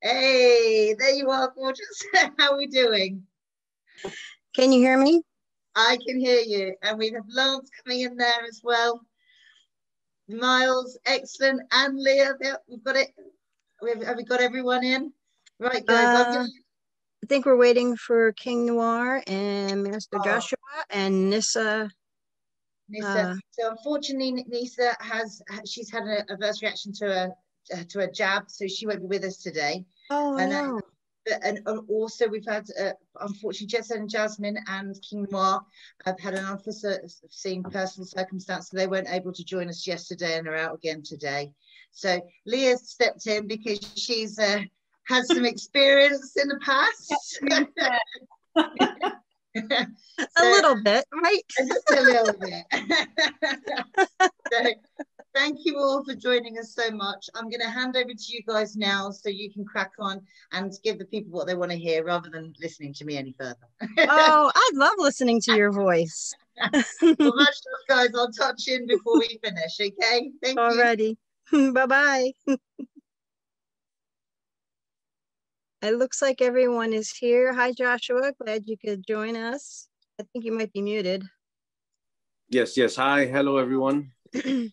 Hey, there you are, gorgeous. How are we doing? Can you hear me? I can hear you. And we have Lance coming in there as well. Miles, excellent. And Leah, there, we've got it. Have we got everyone in? Right, guys. I think we're waiting for King Noir and Master Joshua and Nissa. Nissa. So unfortunately, Nissa she's had an adverse reaction to a jab, so she won't be with us today. Oh, no. And also we've had, unfortunately, Jessa and Jasmine and King Noir have had an unforeseen personal circumstance, so they weren't able to join us yesterday and are out again today. So Leah stepped in because she's has some experience in the past. A little bit, right? Just a little bit. So, thank you all for joining us so much. I'm going to hand over to you guys now so you can crack on and give the people what they want to hear rather than listening to me any further. Oh, I love listening to your voice. Well, much love, guys. I'll touch in before we finish, okay? Thank you. Alrighty. Bye-bye. It looks like everyone is here. Hi, Joshua. Glad you could join us. I think you might be muted. Yes. Hi. Hello, everyone. Hey,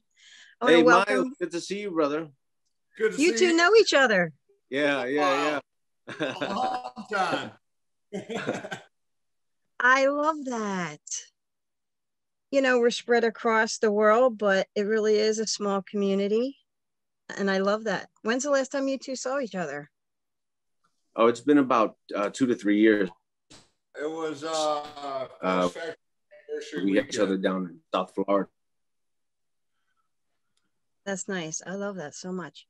welcome. Miles, good to see you, brother. Good to see you. You two know each other. Yeah. A long time. I love that. You know, we're spread across the world, but it really is a small community. And I love that. When's the last time you two saw each other? Oh, it's been about 2 to 3 years. It was we had each other down in South Florida. That's nice. I love that so much.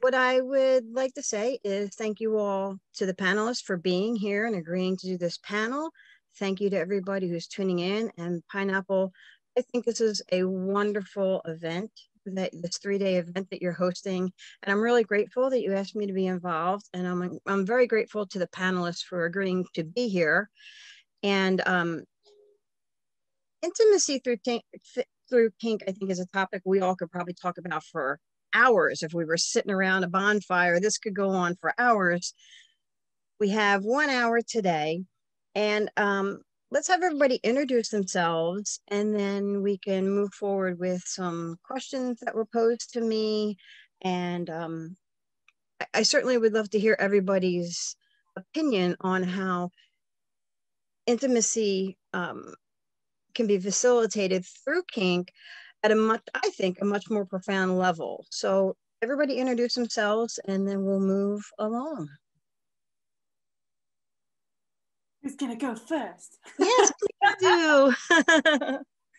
What I would like to say is thank you all to the panelists for being here and agreeing to do this panel. Thank you to everybody who's tuning in. And Pineapple, I think this is a wonderful event, this 3-day event that you're hosting. And I'm really grateful that you asked me to be involved. And I'm very grateful to the panelists for agreeing to be here. And intimacy through kink, I think, is a topic we all could probably talk about for hours. If we were sitting around a bonfire, this could go on for hours. We have 1 hour today. And let's have everybody introduce themselves, and then we can move forward with some questions that were posed to me. And I certainly would love to hear everybody's opinion on how intimacy can be facilitated through kink at I think, a much more profound level. So everybody introduce themselves, and then we'll move along. Who's gonna go first? Yes, please do.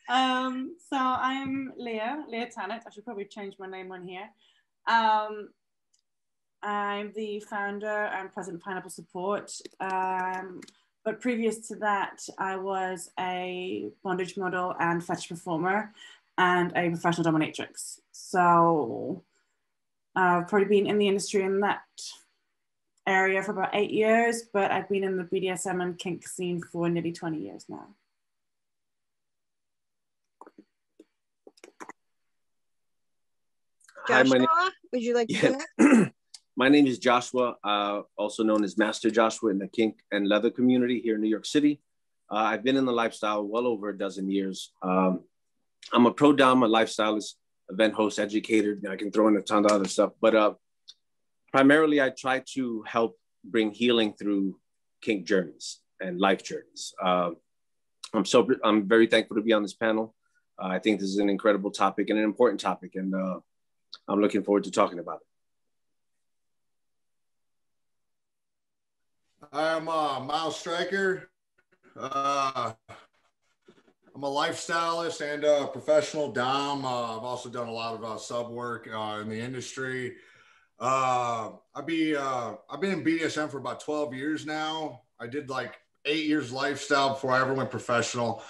So I'm Leah Tanit. I should probably change my name on here. I'm the founder and president of Pineapple Support. But previous to that, I was a bondage model and fetish performer and a professional dominatrix. So I've probably been in the industry in that area for about 8 years, but I've been in the BDSM and kink scene for nearly 20 years now. Joshua, would you like to connect? My name is Joshua, also known as Master Joshua in the kink and leather community here in New York City. I've been in the lifestyle well over a dozen years. I'm a pro-dom, a lifestylist, event host, educator. I can throw in a ton of other stuff, but primarily, I try to help bring healing through kink journeys and life journeys. I'm very thankful to be on this panel. I think this is an incredible topic and an important topic, and I'm looking forward to talking about it. I'm Miles Stryker. I'm a lifestylist and a professional dom. I've also done a lot of sub work in the industry. I've been in BDSM for about 12 years now. I did like 8 years lifestyle before I ever went professional.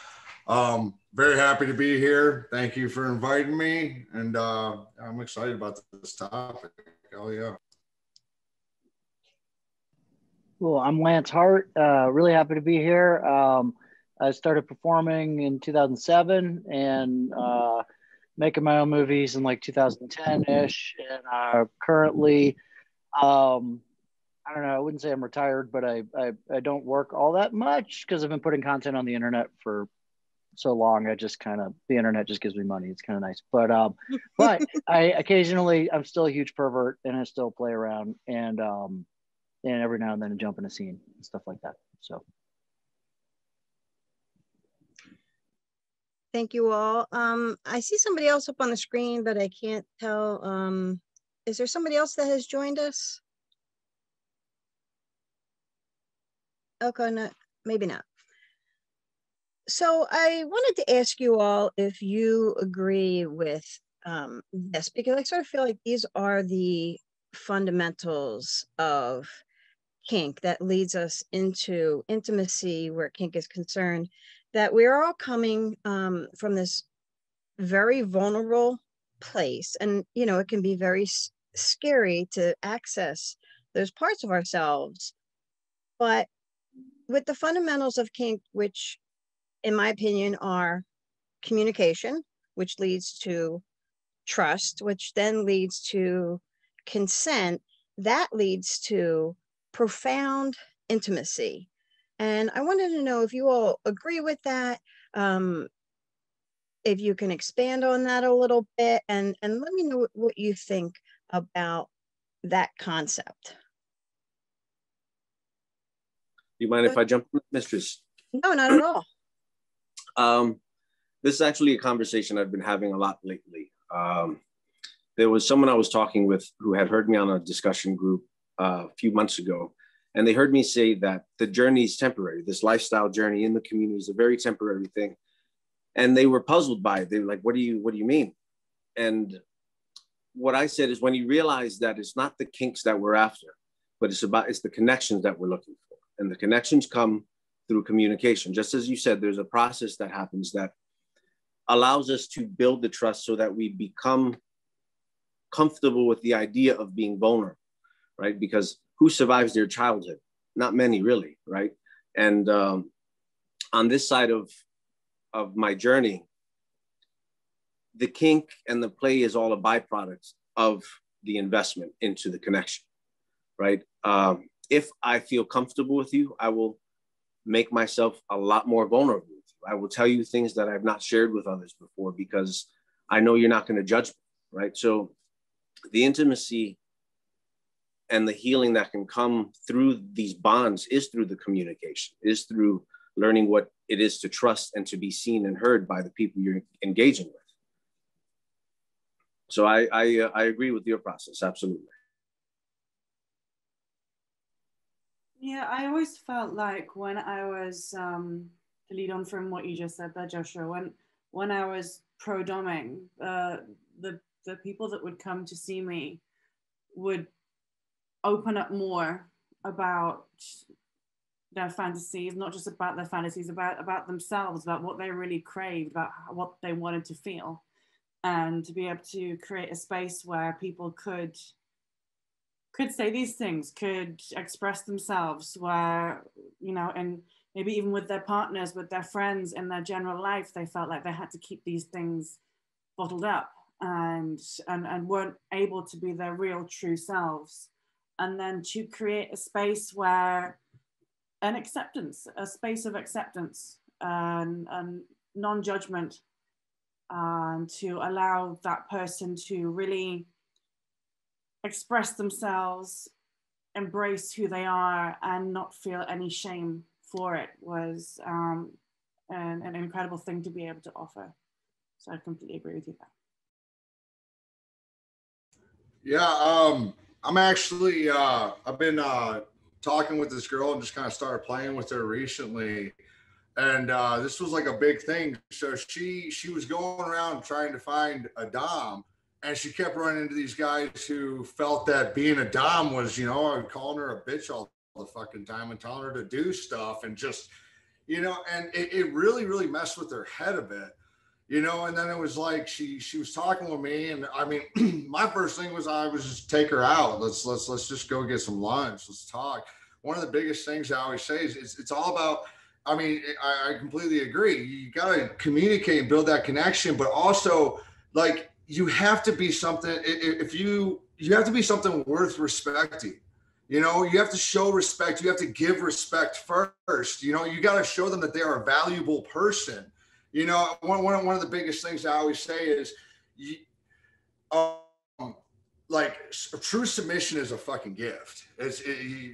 Very happy to be here. Thank you for inviting me. And I'm excited about this topic. Oh yeah. Cool. I'm Lance Hart. Really happy to be here. I started performing in 2007 and making my own movies in like 2010-ish. And currently I don't know, I wouldn't say I'm retired, but I don't work all that much because I've been putting content on the internet for so long. I just kind of, the internet just gives me money. It's kind of nice. But I occasionally, I'm still a huge pervert and I still play around and every now and then I jump in a scene and stuff like that. So. Thank you all. I see somebody else up on the screen, but I can't tell. Is there somebody else that has joined us? Okay, no, maybe not. So I wanted to ask you all if you agree with this, because I sort of feel like these are the fundamentals of kink that leads us into intimacy where kink is concerned, that we're all coming from this very vulnerable place. And, you know, it can be very scary to access those parts of ourselves. But with the fundamentals of kink, which in my opinion are communication, which leads to trust, which then leads to consent, that leads to profound intimacy. And I wanted to know if you all agree with that, if you can expand on that a little bit, and let me know what you think about that concept. You mind if I jump in, Mistress? No, not at all. This is actually a conversation I've been having a lot lately. There was someone I was talking with who had heard me on a discussion group a few months ago, and they heard me say that the journey is temporary. This lifestyle journey in the community is a very temporary thing. And they were puzzled by it. They were like, what do you mean? And what I said is, when you realize that it's not the kinks that we're after, but it's the connections that we're looking for. And the connections come through communication. Just as you said, there's a process that happens that allows us to build the trust so that we become comfortable with the idea of being vulnerable, right? Because who survives their childhood? Not many, really, right? And on this side of my journey, the kink and the play is all a byproduct of the investment into the connection, right? If I feel comfortable with you, I will make myself a lot more vulnerable with you. I will tell you things that I've not shared with others before because I know you're not going to judge me, right? So the intimacy and the healing that can come through these bonds is through the communication, is through learning what it is to trust and to be seen and heard by the people you're engaging with. So I agree with your process, absolutely. Yeah, I always felt like when I was, to lead on from what you just said there, Joshua, when I was pro-doming, the people that would come to see me would open up more about their fantasies, not just about their fantasies, about themselves, about what they really craved, about what they wanted to feel, and to be able to create a space where people could say these things, could express themselves, where, you know, and maybe even with their partners, with their friends, in their general life, they felt like they had to keep these things bottled up and weren't able to be their real true selves. And then to create a space where a space of acceptance and non-judgment, and to allow that person to really express themselves, embrace who they are, and not feel any shame for it was an incredible thing to be able to offer. So I completely agree with you there. Yeah, I'm actually, I've been talking with this girl and just kind of started playing with her recently. And this was like a big thing. So she was going around trying to find a dom, and she kept running into these guys who felt that being a dom was, you know, calling her a bitch all the fucking time and telling her to do stuff and just, you know, and it really, really messed with her head a bit. You know, and then it was like she was talking with me, and I mean, my first thing was I was just take her out. Let's just go get some lunch. Let's talk. One of the biggest things I always say is it's all about. I mean, I completely agree. You got to communicate and build that connection, but also like you have to be something. If you have to be something worth respecting. You know, you have to show respect. You have to give respect first. You know, you got to show them that they are a valuable person. You know, one of the biggest things I always say is, like, true submission is a fucking gift.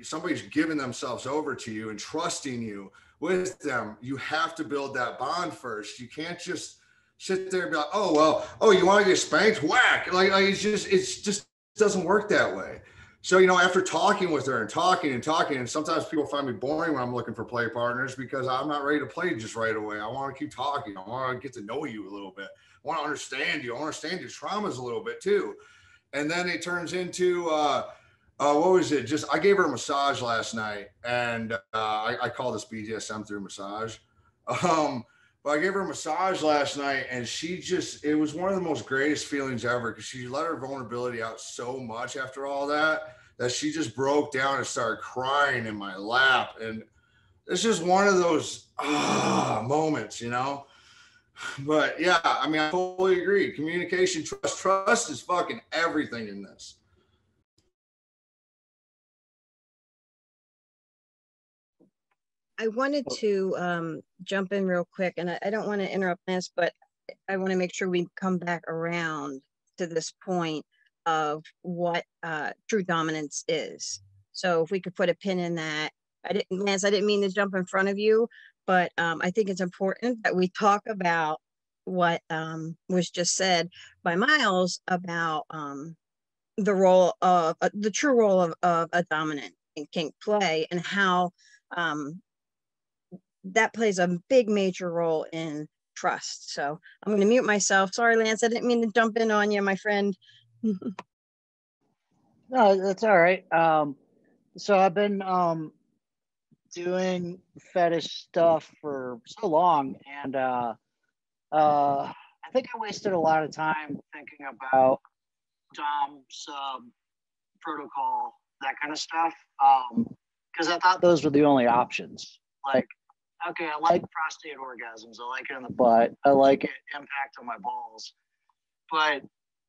Somebody's giving themselves over to you and trusting you with them. You have to build that bond first. You can't just sit there and be like, oh, well, oh, you want to get spanked? Whack. Like it's just doesn't work that way. So, you know, after talking with her and talking, and sometimes people find me boring when I'm looking for play partners because I'm not ready to play just right away. I want to keep talking. I want to get to know you a little bit. I want to understand you. I want to understand your traumas a little bit too. And then it turns into, what was it? Just, I gave her a massage last night, and I call this BDSM through massage. But I gave her a massage last night, and it was one of the most greatest feelings ever, because she let her vulnerability out so much after all that she just broke down and started crying in my lap. And it's just one of those moments, you know? But yeah, I mean, I totally agree. Communication, trust is fucking everything in this. I wanted to jump in real quick, and I don't want to interrupt Lance, but I want to make sure we come back around to this point of what true dominance is. So if we could put a pin in that. Lance, I didn't mean to jump in front of you, but I think it's important that we talk about what was just said by Miles about the role of the true role of a dominant in kink play, and how that plays a big major role in trust. So I'm going to mute myself. Sorry, Lance, I didn't mean to jump in on you, my friend. No, that's all right. So I've been doing fetish stuff for so long, and I think I wasted a lot of time thinking about dom, sub, protocol, that kind of stuff, because I thought those were the only options. Like, okay, I like prostate orgasms, I like it in the butt, I like it impact on my balls, but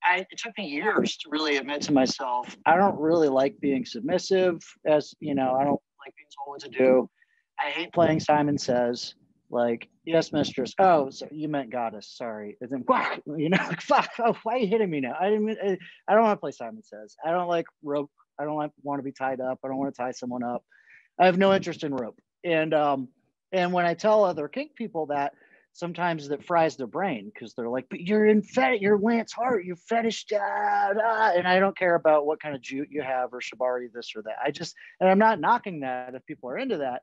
it took me years to really admit to myself, I don't really like being submissive, as you know, I don't like being told what to do. I hate playing Simon Says, like, yes, mistress. Oh, so you meant goddess. Sorry. And then, you know, like, fuck. Oh, why are you hitting me now? I don't want to play Simon Says. I don't like rope. I don't want to be tied up. I don't want to tie someone up. I have no interest in rope. And when I tell other kink people that, sometimes that fries their brain, because they're like, but you're Lance Hart, you're fetish, and I don't care about what kind of jute you have or shibari, this or that. And I'm not knocking that if people are into that,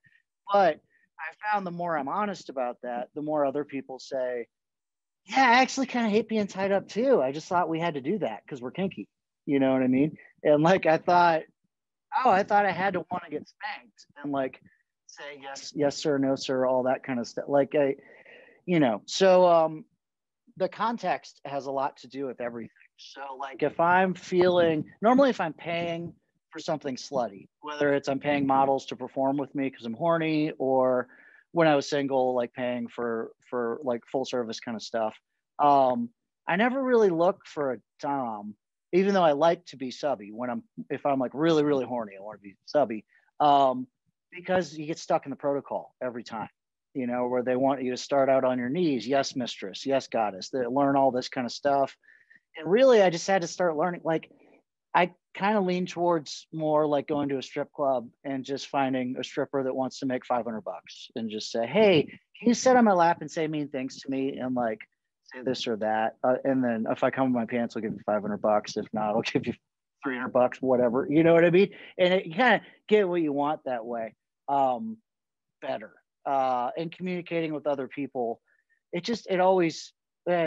but I found the more I'm honest about that, the more other people say, yeah, I actually kind of hate being tied up too. I just thought we had to do that because we're kinky. You know what I mean? And like, I thought I had to want to get spanked and like say yes sir, no sir, all that kind of stuff. Like so the context has a lot to do with everything. So like if I'm paying for something slutty, whether it's I'm paying models to perform with me because I'm horny, or when I was single, like paying for like full service kind of stuff. I never really look for a dom, even though I like to be subby if I'm like really, really horny, I want to be subby, because you get stuck in the protocol every time, you know, where they want you to start out on your knees. Yes, mistress. Yes, goddess. They learn all this kind of stuff. And really, I just had to start learning. Like, I kind of lean towards more like going to a strip club and just finding a stripper that wants to make $500 and just say, hey, can you sit on my lap and say mean things to me and like say this or that? And then if I come in my pants, I'll give you $500. If not, I'll give you $300, whatever. You know what I mean? And you kind of get what you want that way. Better. And communicating with other people, it always,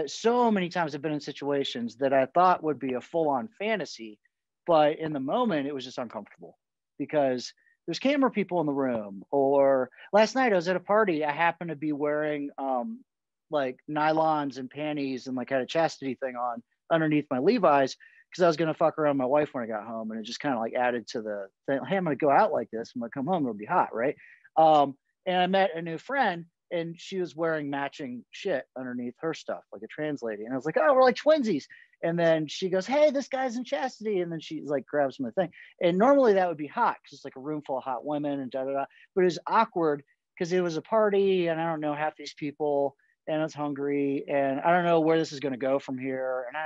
so many times I've been in situations that I thought would be a full-on fantasy, but in the moment it was just uncomfortable because there's camera people in the room. Or last night I was at a party, I happened to be wearing like nylons and panties and like had a chastity thing on underneath my Levi's because I was gonna fuck around with my wife when I got home, and it just kind of like added to the thing. Hey, I'm gonna go out like this, I'm gonna come home, it'll be hot, right? And I met a new friend and she was wearing matching shit underneath her stuff, like a trans lady. And I was like, oh, we're like twinsies. And then she goes, hey, this guy's in chastity. And then she like grabs my thing. And normally that would be hot because it's like a room full of hot women and da da da. But it was awkward because it was a party and I don't know half these people and I was hungry and I don't know where this is going to go from here. And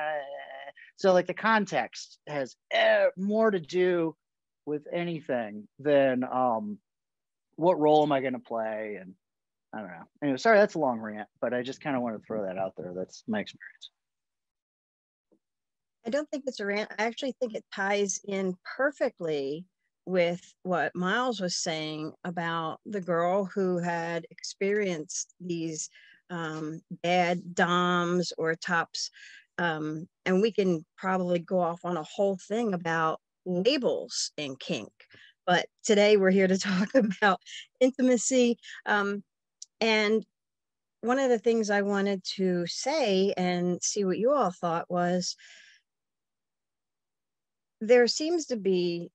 so like the context has more to do with anything than what role am I going to play? And I don't know. Anyway, sorry, that's a long rant, but I just kind of want to throw that out there. That's my experience. I don't think it's a rant. I actually think it ties in perfectly with what Miles was saying about the girl who had experienced these bad doms or tops. And we can probably go off on a whole thing about labels in kink. But today we're here to talk about intimacy. And one of the things I wanted to say and see what you all thought was, there seems to be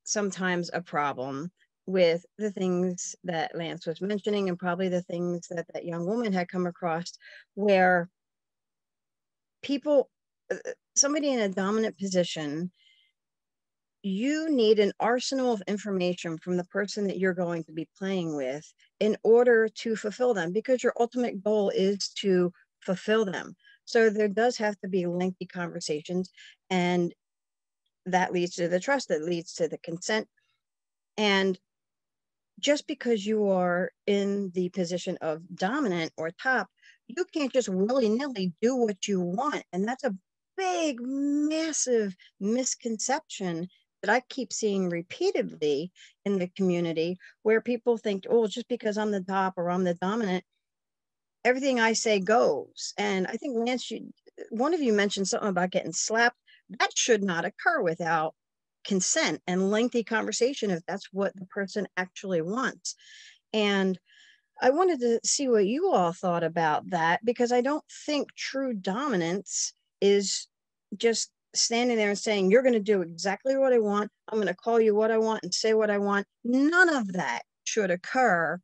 sometimes a problem with the things that Lance was mentioning and probably the things that that young woman had come across, where people, somebody in a dominant position, you need an arsenal of information from the person that you're going to be playing with in order to fulfill them, because your ultimate goal is to fulfill them. So there does have to be lengthy conversations, and that leads to the trust, that leads to the consent. And just because you are in the position of dominant or top, you can't just willy-nilly do what you want. And that's a big, massive misconception that I keep seeing repeatedly in the community, where people think, oh, just because I'm the top or I'm the dominant, everything I say goes. And I think Lance, one of you mentioned something about getting slapped. That should not occur without consent and lengthy conversation if that's what the person actually wants. And I wanted to see what you all thought about that, because I don't think true dominance is just standing there and saying, you're going to do exactly what I want. I'm going to call you what I want and say what I want. None of that should occur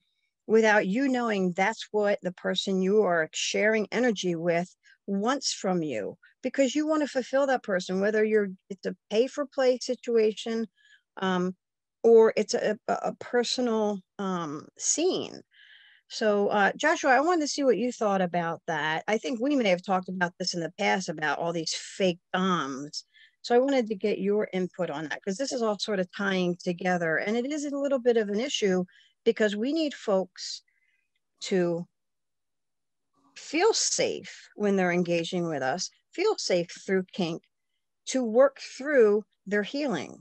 without you knowing that's what the person you are sharing energy with wants from you, because you want to fulfill that person, whether it's a pay for play situation or it's a personal scene. So Joshua, I wanted to see what you thought about that. I think we may have talked about this in the past about all these fake doms. So I wanted to get your input on that, because this is all sort of tying together, and it is a little bit of an issue because we need folks to feel safe when they're engaging with us, feel safe through kink, to work through their healing.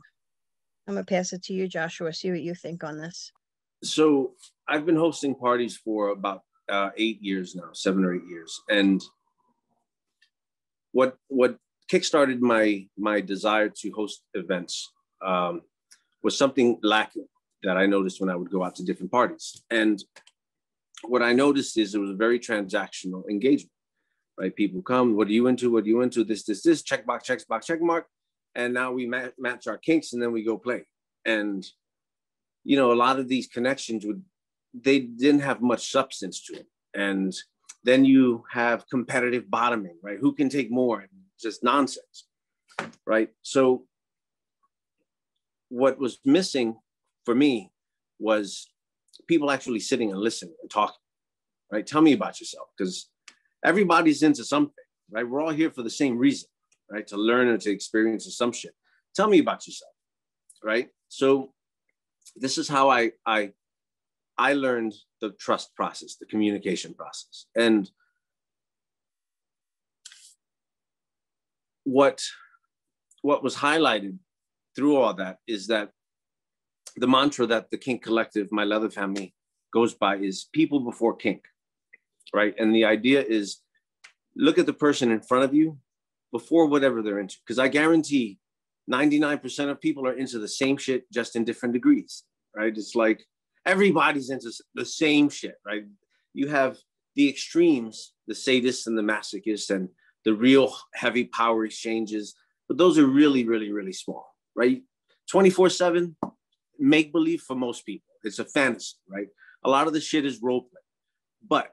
I'm going to pass it to you, Joshua, see what you think on this. So I've been hosting parties for about 8 years now, 7 or 8 years. And what kickstarted my desire to host events was something lacking that I noticed when I would go out to different parties. And what I noticed is it was a very transactional engagement, right? People come, what are you into? What are you into? This, check box, check mark. And now we match our kinks and then we go play. And, you know, a lot of these connections they didn't have much substance to it. And then you have competitive bottoming, right? Who can take more? Just nonsense, right? So what was missing for me was people actually sitting and listening and talking, right? Tell me about yourself, because everybody's into something, right? We're all here for the same reason, right? To learn and to experience some shit. Tell me about yourself, right? So this is how I learned the trust process, the communication process. And what was highlighted through all that is that the mantra that the Kink Collective, my leather family, goes by is people before kink, right? And the idea is look at the person in front of you before whatever they're into. Because I guarantee 99% of people are into the same shit, just in different degrees, right? It's like everybody's into the same shit, right? You have the extremes, the sadists and the masochists and the real heavy power exchanges, but those are really, really, really small, right? 24/7, make believe for most people. It's a fantasy, right? A lot of the shit is role play. But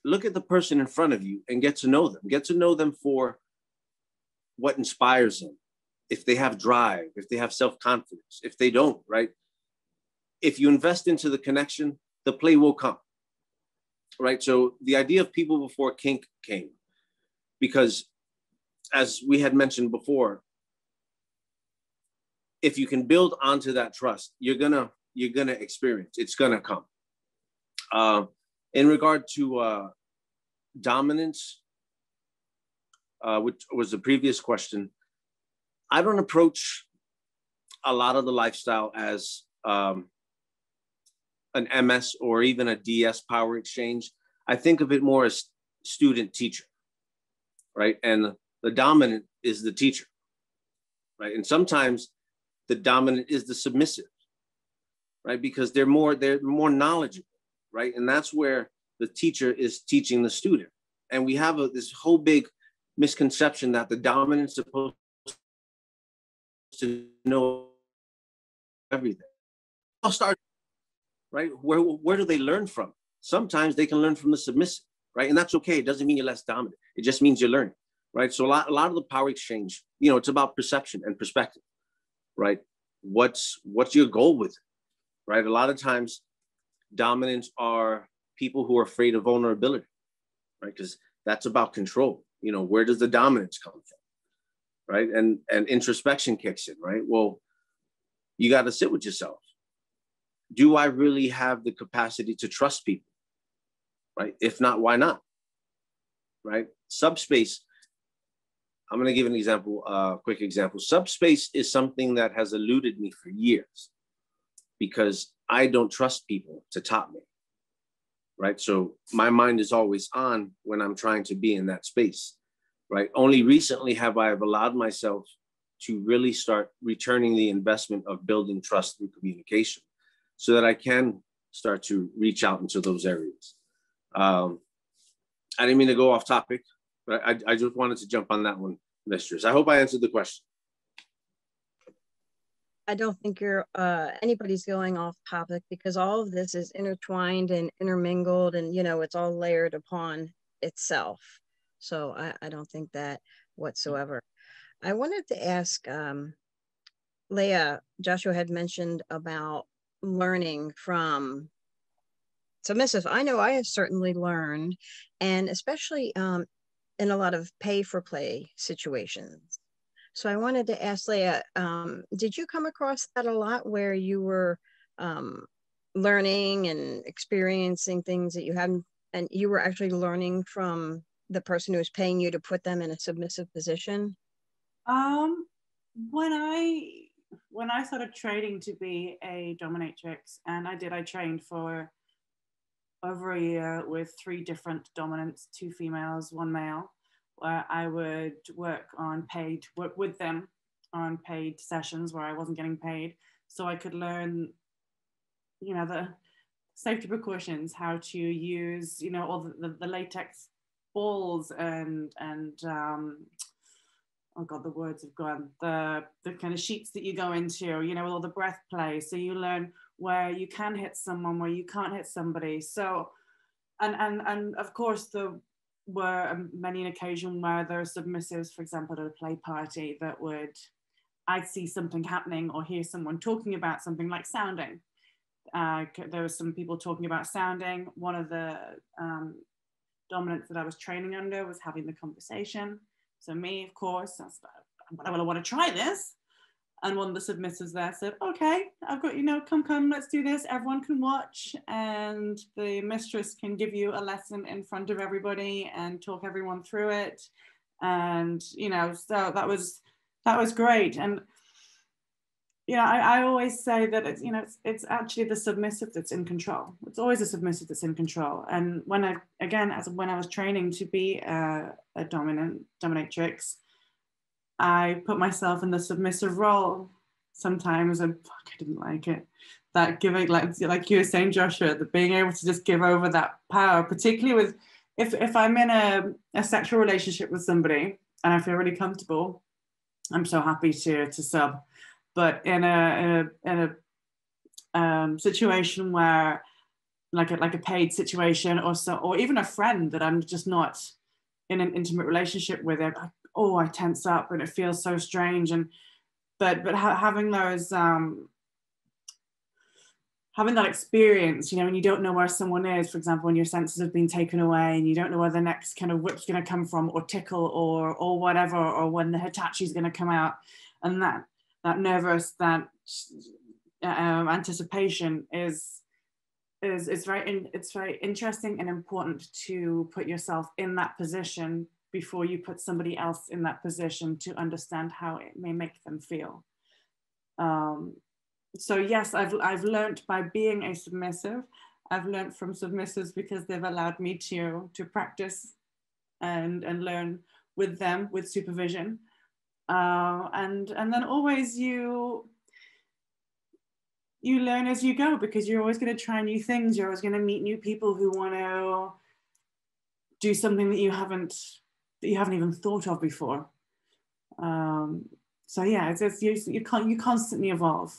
look at the person in front of you and get to know them. Get to know them for what inspires them. If they have drive, if they have self-confidence, if they don't, right? If you invest into the connection, the play will come, right? So the idea of people before kink came because, as we had mentioned before, if you can build onto that trust, you're gonna experience, it's gonna come. In regard to dominance, which was the previous question, I don't approach a lot of the lifestyle as an MS or even a DS power exchange. I think of it more as student teacher, right? And the dominant is the teacher, right? And sometimes the dominant is the submissive, right? Because they're more knowledgeable, right? And that's where the teacher is teaching the student. And we have this whole big misconception that the dominant is supposed to know everything. I'll start, right? Where do they learn from? Sometimes they can learn from the submissive, right? And that's okay. It doesn't mean you're less dominant. It just means you're learning, right? So a lot of the power exchange, you know, it's about perception and perspective, right? What's your goal with it, right? A lot of times dominants are people who are afraid of vulnerability, right? Because that's about control. You know, where does the dominance come from, right? And introspection kicks in, right? Well, you got to sit with yourself. Do I really have the capacity to trust people, right? If not, why not, right? Subspace, I'm going to give an example, quick example. Subspace is something that has eluded me for years because I don't trust people to top me, right? So my mind is always on when I'm trying to be in that space, right? Only recently have I allowed myself to really start returning the investment of building trust through communication so that I can start to reach out into those areas. I didn't mean to go off topic, but I just wanted to jump on that one, Mistress. I hope I answered the question. I don't think you're anybody's going off topic because all of this is intertwined and intermingled, and you know it's all layered upon itself. So I don't think that whatsoever. I wanted to ask Leah. Joshua had mentioned about learning from submissive. I know I have certainly learned, and especially in a lot of pay for play situations. So I wanted to ask Leah, did you come across that a lot where you were learning and experiencing things that you hadn't, and you were actually learning from the person who was paying you to put them in a submissive position? When I started training to be a dominatrix, and I trained for over a year with 3 different dominants, 2 females, 1 male, where I would work with them on paid sessions where I wasn't getting paid, so I could learn, you know, the safety precautions, how to use, you know, all the latex balls and oh God, the words have gone, the kind of sheets that you go into, you know, with all the breath play. So you learn where you can hit someone, where you can't hit somebody. So, and of course there were many an occasion where there are submissives, for example, at a play party that I'd see something happening or hear someone talking about something like sounding. There were some people talking about sounding. One of the dominants that I was training under was having the conversation. So me, of course, I want to try this. And one of the submissives there said, okay, I've got, you know, come, let's do this. Everyone can watch and the mistress can give you a lesson in front of everybody and talk everyone through it. And, you know, so that was great. And, you know, I always say that it's, you know, it's actually the submissive that's in control. It's always the submissive that's in control. And when I was training to be a dominatrix, I put myself in the submissive role sometimes, and I didn't like it. That giving, like you were saying, Joshua, that being able to just give over that power, particularly with if I'm in a sexual relationship with somebody and I feel really comfortable, I'm so happy to sub. But in a situation where like a paid situation, or even a friend that I'm just not in an intimate relationship with, it, I tense up and it feels so strange. And but having those having that experience, you know, and you don't know where someone is, for example, when your senses have been taken away and you don't know where the next kind of whip's going to come from, or tickle, or whatever, or when the Hitachi is going to come out, and that nervous, that anticipation is very interesting and important to put yourself in that position before you put somebody else in that position to understand how it may make them feel. So yes, I've learned by being a submissive. I've learned from submissives because they've allowed me to practice and learn with them, with supervision. And then always you learn as you go, because you're always going to try new things. You're always going to meet new people who want to do something that you haven't even thought of before. So yeah, you constantly evolve.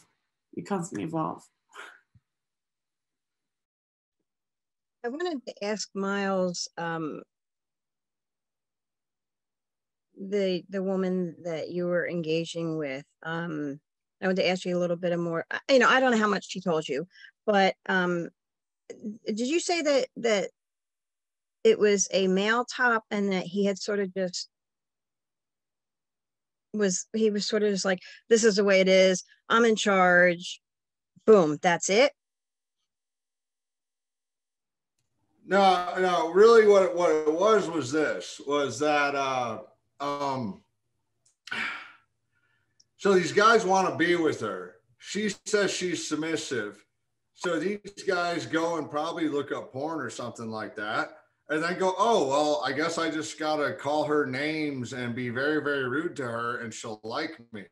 You constantly evolve. I wanted to ask Miles, the woman that you were engaging with. I wanted to ask you a little bit more. You know, I don't know how much she told you, but did you say that it was a male top, and that he had sort of just he was sort of just like, this is the way it is, I'm in charge, boom, that's it? No, really what it was that so these guys want to be with her. She says she's submissive. So these guys go and probably look up porn or something like that, and then go, oh, well, I guess I just got to call her names and be very, very rude to her and she'll like me.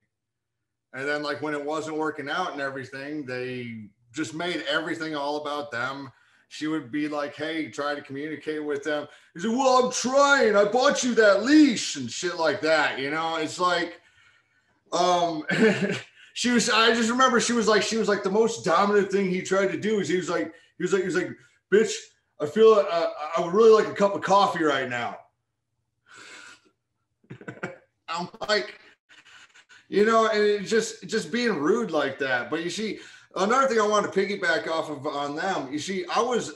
And then, like, when it wasn't working out and everything, they just made everything all about them. She would be like, hey, try to communicate with them. He said, well, I'm trying. I bought you that leash and shit like that. You know, it's like, I just remember she was like the most dominant thing he tried to do is he was like, bitch, I feel I would really like a cup of coffee right now. I'm like, you know, and it just being rude like that. But you see, another thing I want to piggyback off of on them, you see, I was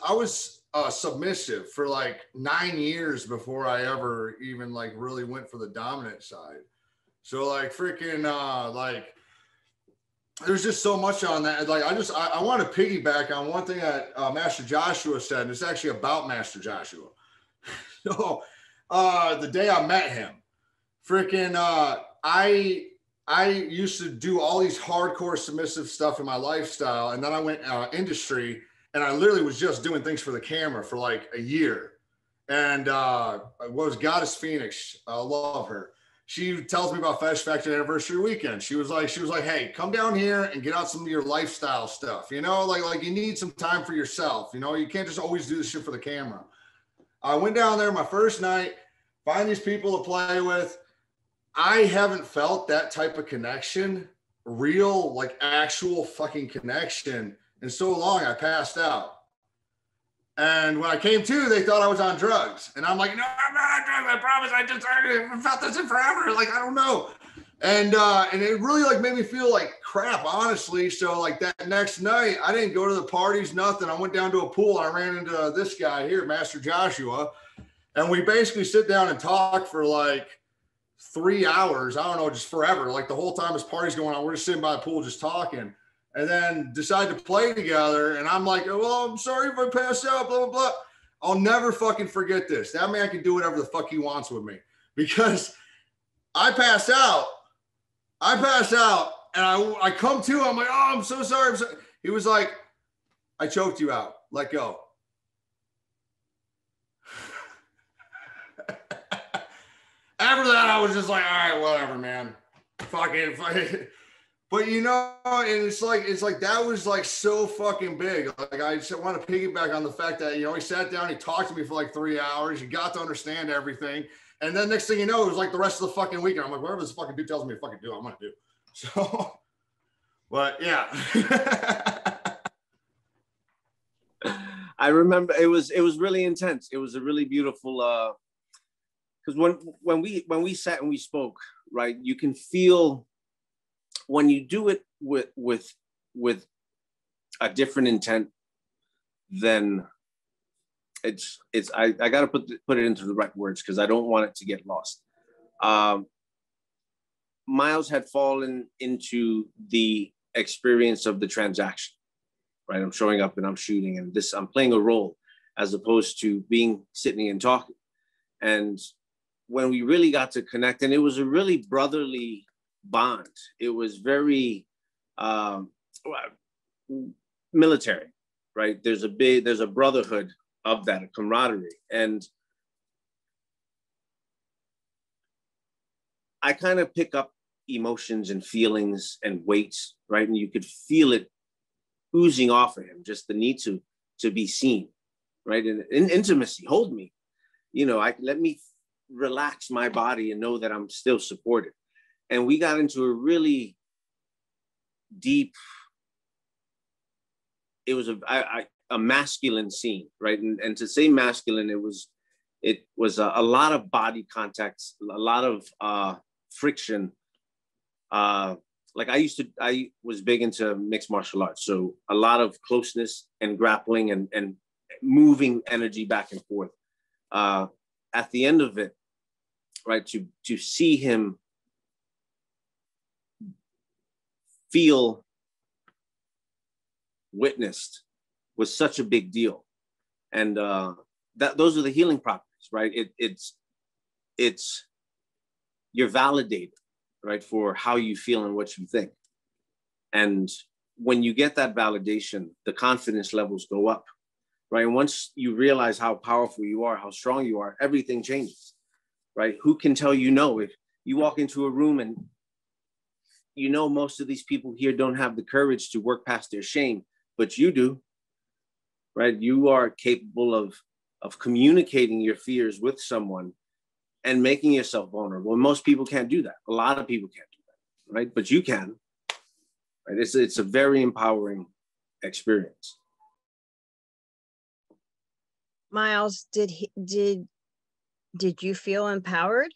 submissive for like 9 years before I ever even like really went for the dominant side. So like freaking like there's just so much on that. Like I want to piggyback on one thing that Master Joshua said, and it's actually about Master Joshua. So the day I met him, freaking I used to do all these hardcore submissive stuff in my lifestyle, and then I went industry, and I literally was just doing things for the camera for like a year. And what was Goddess Phoenix? I love her. She tells me about Fetish Factory Anniversary Weekend. She was like, hey, come down here and get out some of your lifestyle stuff. You know, like you need some time for yourself. You know, you can't just always do this shit for the camera. I went down there my first night, find these people to play with. I haven't felt that type of connection, real, like actual fucking connection, in so long. I passed out. And when I came to, they thought I was on drugs. And I'm like, no, I'm not on drugs. I promise. I haven't felt this in forever. Like, I don't know. And it really like made me feel like crap, honestly. So like that next night, I didn't go to the parties, nothing. I went down to a pool. I ran into this guy here, Master Joshua. And we basically sit down and talk for like 3 hours. I don't know, just forever. Like the whole time this party's going on, we're just sitting by the pool, just talking. And then decide to play together. And I'm like, well, I'm sorry if I pass out, blah, blah, blah. I'll never fucking forget this. That man can do whatever the fuck he wants with me, because I pass out. And I come to, I'm like, oh, I'm so sorry. He was like, I choked you out. Let go. After that, I was just like, all right, whatever, man. Fuck it. But you know, and it's like that was like so fucking big. Like I just want to piggyback on the fact that, you know, he sat down, he talked to me for like 3 hours, he got to understand everything. And then next thing you know, it was like the rest of the fucking weekend. I'm like, whatever this fucking dude tells me to fucking do, I'm gonna do. So, but yeah. I remember it was really intense. It was a really beautiful, because when we sat and we spoke, right, you can feel when you do it with a different intent, then it's I got to put it into the right words because I don't want it to get lost. Miles had fallen into the experience of the transaction, right? I'm showing up and I'm shooting, and I'm playing a role as opposed to sitting and talking. And when we really got to connect, and it was a really brotherly bond. It was very military, right? There's a brotherhood of that, a camaraderie. And I kind of pick up emotions and feelings and weights, right? And you could feel it oozing off of him, just the need to be seen, right? And in intimacy, hold me, let me relax my body and know that I'm still supported. And we got into a really deep, it was a masculine scene, right? And to say masculine, it was a lot of body contact, a lot of friction. Like I was big into mixed martial arts. So a lot of closeness and grappling and moving energy back and forth. At the end of it, right, to see him feel witnessed was such a big deal. And those are the healing properties, right? It's you're validated, right, for how you feel and what you think. And when you get that validation, the confidence levels go up, right? And once you realize how powerful you are, how strong you are, everything changes, right? Who can tell you no? If you walk into a room and most of these people here don't have the courage to work past their shame, but you do, right? You are capable of communicating your fears with someone and making yourself vulnerable. And most people can't do that. A lot of people can't do that, right? But you can, right? It's a very empowering experience. Miles, did you feel empowered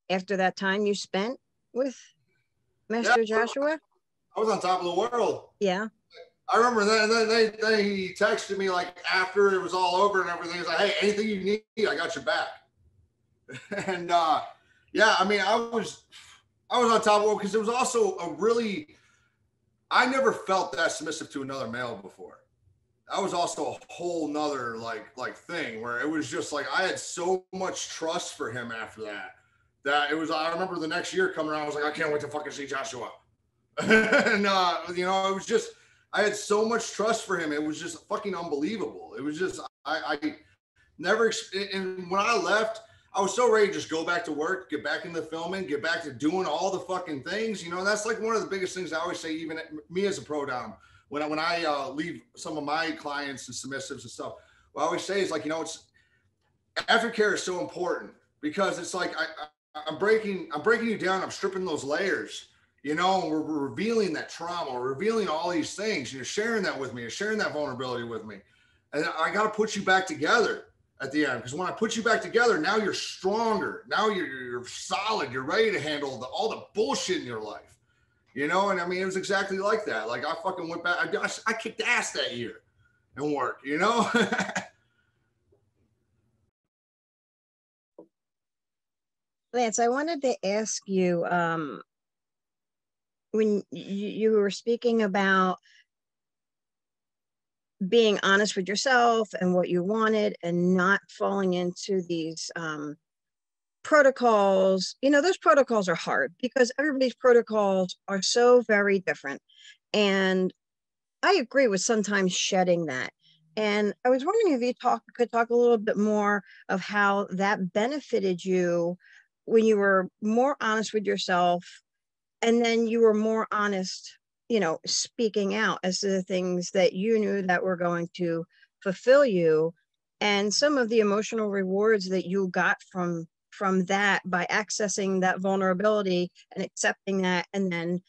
after that time you spent with Master Joshua? I was on top of the world. Yeah. I remember that. Then he texted me like after it was all over and everything. He's like, "Hey, anything you need, I got your back." And yeah, I mean, I was on top of the world because it was also I never felt that submissive to another male before. That was also a whole nother like thing where it was just like I had so much trust for him after that it was. I remember the next year coming around, I was like, I can't wait to fucking see Joshua. And it was just I had so much trust for him. It was just fucking unbelievable. It was just I never. And when I left, I was so ready to just go back to work, get back into filming, get back to doing all the fucking things. That's like one of the biggest things I always say. Even me as a pro dom, when I leave some of my clients and submissives and stuff, what I always say is like, it's aftercare is so important because it's like I'm breaking you down. I'm stripping those layers. And we're revealing that trauma, we're revealing all these things. You're sharing that with me, you're sharing that vulnerability with me. And I got to put you back together at the end. Because when I put you back together, now you're stronger. Now you're solid. You're ready to handle all the bullshit in your life. And I mean, it was exactly like that. Like I fucking went back. I kicked ass that year and work, Lance, I wanted to ask you, when you were speaking about being honest with yourself and what you wanted and not falling into these protocols, those protocols are hard because everybody's protocols are so very different. And I agree with sometimes shedding that. And I was wondering if you could talk a little bit more of how that benefited you when you were more honest with yourself, and then you were more honest, speaking out as to the things that you knew that were going to fulfill you, and some of the emotional rewards that you got from that by accessing that vulnerability and accepting that, and then,